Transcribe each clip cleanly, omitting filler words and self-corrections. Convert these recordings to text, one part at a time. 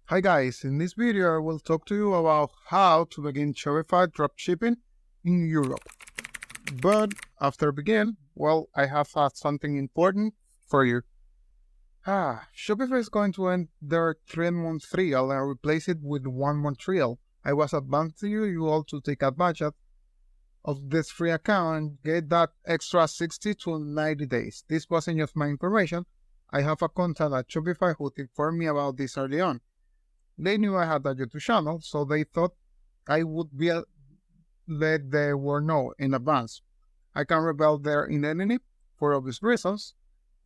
Hi guys, in this video I will talk to you about how to begin Shopify Dropshipping in Europe. But after begin, I have something important for you. Shopify is going to end their 3-month trial and replace it with 1-month trial. I was advancing you all to take advantage of this free account and get that extra 60 to 90 days. This wasn't just my information. I have a contact at Shopify who informed me about this early on. They knew I had a YouTube channel, so they thought I would let the world know in advance. I can reveal their identity for obvious reasons,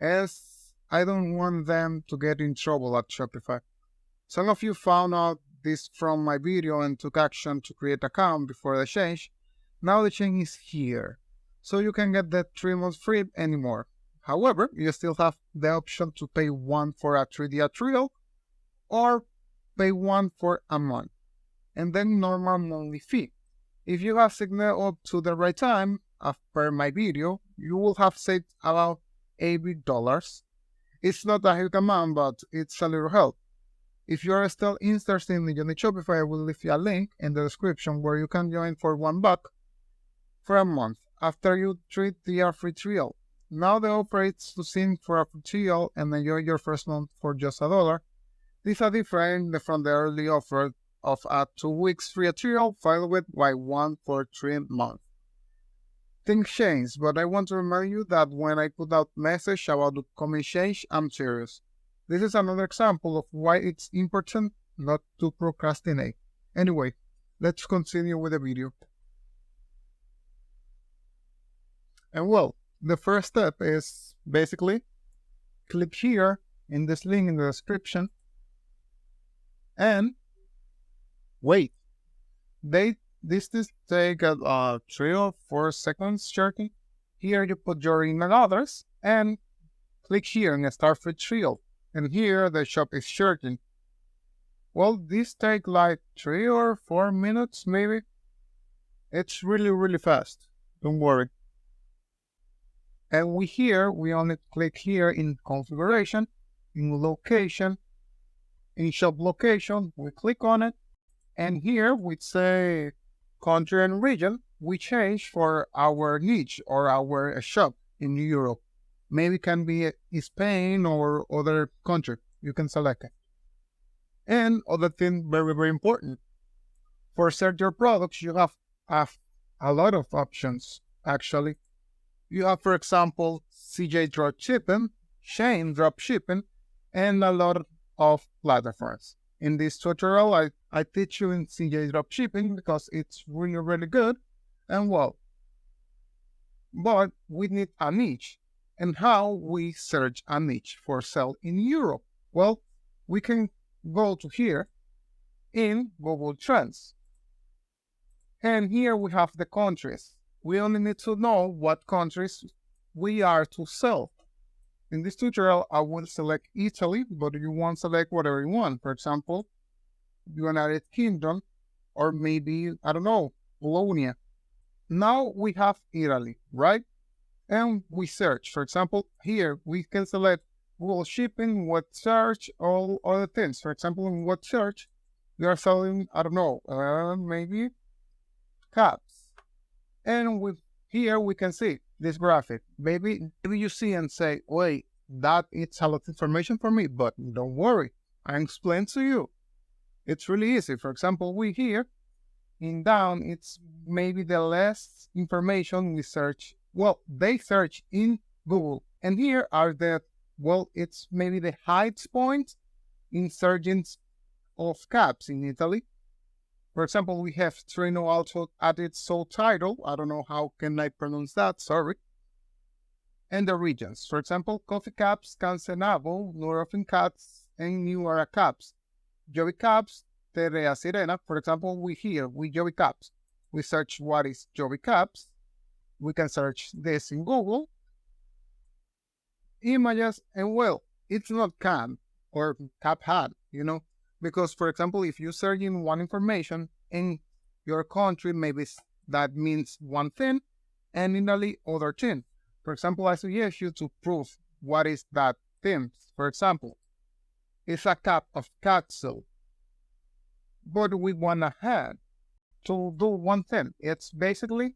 as I don't want them to get in trouble at Shopify. Some of you found out this from my video and took action to create an account before the change. Now the change is here, so you can get that 3 months free anymore. However, you still have the option to pay one for a 3-day trial or pay one for a month, and then normal monthly fee. If you have signaled up to the right time, as per my video, you will have saved about $80. It's not a huge amount, but it's a little help. If you are still interested in joining Shopify, I will leave you a link in the description where you can join for $1 for a month after you treat the free trial. Now the offer is to sign for a free trial and enjoy your first month for just $1. These are different from the early offer of a 2 weeks free trial followed by one for 3 months. Things change, but I want to remind you that when I put out message about the coming change, I'm serious. This is another example of why it's important not to procrastinate. Anyway, let's continue with the video. And the first step is basically click here in this link in the description and wait. This take 3 or 4 seconds checking. Here you put your email address and click here and start free trial. And here the shop is searching. This take like 3 or 4 minutes maybe. It's really fast. Don't worry. And we only click here in configuration, in location, in shop location, we click on it. And here we say country and region, we change for our niche or our shop in Europe. Maybe it can be Spain or other country. You can select it. And other thing, very important. For search your products, you have a lot of options, actually. You have, for example, CJ Dropshipping, Shane Dropshipping, and a lot of platforms. In this tutorial, I teach you in CJ Dropshipping because it's really good. And but we need a niche. And how we search a niche for sale in Europe? We can go to here in Google Trends. And here we have the countries. We only need to know what countries we are to sell. In this tutorial, I will select Italy, but you want to select whatever you want. For example, United Kingdom, or maybe, I don't know, Bologna. Now we have Italy, right? And we search. For example, here we can select Google Shipping, what search, all other things. For example, in what search, we are selling, I don't know, maybe caps. And here we can see this graphic. Maybe you see and say, wait, that is a lot of information for me, but don't worry, I explain to you. It's really easy. For example, we here in down, it's maybe the less information we search. They search in Google, and here are it's maybe the highest point in searching of caps in Italy. For example, we have Trino also added subtitle. I don't know how can I pronounce that, sorry. And the regions. For example, coffee caps, Cancenavo, Nurofen caps, and New Era caps. Joey caps, Terrea Sirena. For example, we Joey caps. We search what is Joey caps. We can search this in Google. Images, and it's not can or cap hat, because, for example, if you search in one information in your country, maybe that means one thing, and in Italy, other thing. For example, I suggest you to prove what is that thing. For example, it's a cup of capsule. but we want to do one thing. It's basically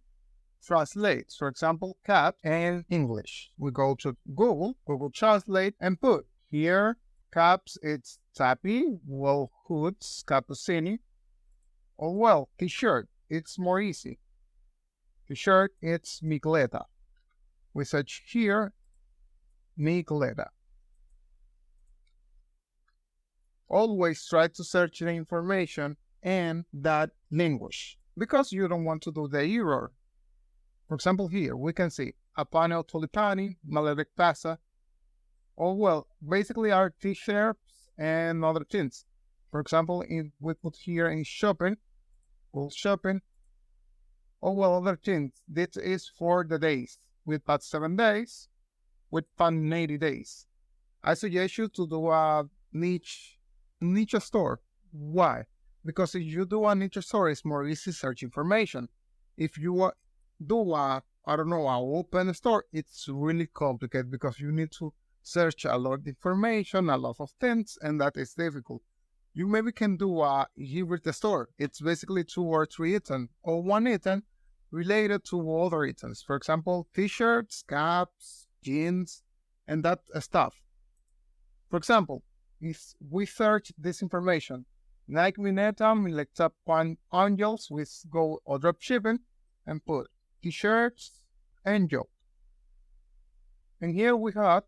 translate. For example, cat and English. We go to Google Translate, and put here caps, it's tappy, well, hoods, cappuccini, or well, t-shirt, it's more easy. T-shirt, it's migleta. We search here, migleta. Always try to search the information in that language because you don't want to do the error. For example, here we can see a panel tulipani, maledic pasa, or well, basically our t-shirts and other things. For example, if we put here in shopping, well, shopping, or well, other things. This is for the days. With past 7 days, with fun 80 days. I suggest you to do a niche store. Why? Because if you do a niche store, it's more easy search information. If you do a open store, it's really complicated because you need to search a lot of information, a lot of things, and that is difficult. You maybe can do a hybrid store. It's basically 2 or 3 items or 1 item related to other items. For example, t-shirts, caps, jeans, and that stuff. For example, if we search this information, Nike Mineta, Milecta Angels, we go or drop shipping and put t-shirts and job. And here we have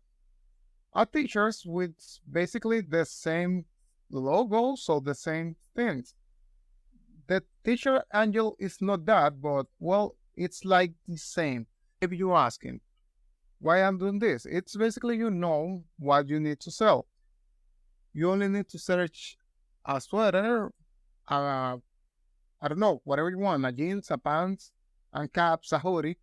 a t-shirts with basically the same logo, so the same things. The t-shirt angel is not that, but well, it's like the same. If you're asking why I'm doing this, it's basically you know what you need to sell. You only need to search a sweater, I don't know, whatever you want, a jeans, a pants, and caps, a hoodie,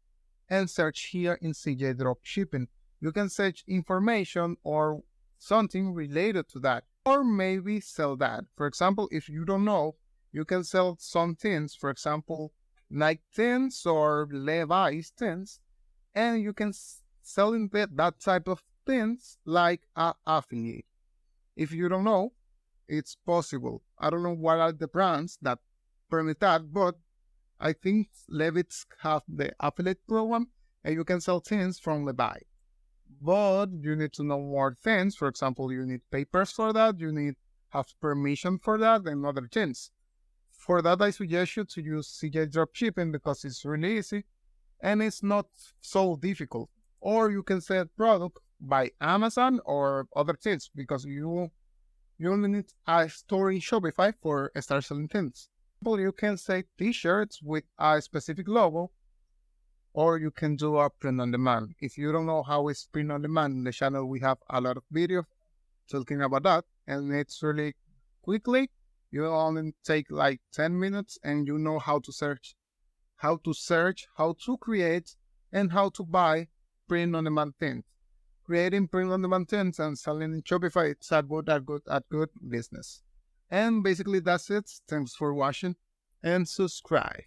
and search here in CJ Dropshipping. You can search information or something related to that, or maybe sell that. For example, if you don't know, you can sell some things, for example, Nike things or Levi's things, and you can sell in that type of things like an affiliate. If you don't know, it's possible. I don't know what are the brands that permit that, but I think Levi's have the affiliate program, and you can sell things from Levi. But you need to know more things. For example, you need papers for that, you need have permission for that, and other things. For that, I suggest you to use CJ Dropshipping because it's really easy and it's not so difficult. Or you can sell product by Amazon or other things because you only need a store in Shopify for start selling things. For example, you can sell t-shirts with a specific logo, or you can do a print on demand. If you don't know how it's print on demand, in the channel we have a lot of videos talking about that, and it's really quickly. You only take like 10 minutes and you know how to search, how to create, and how to buy print on demand things. Creating print on demand things and selling in Shopify, it's a good business. And basically that's it. Thanks for watching and subscribe.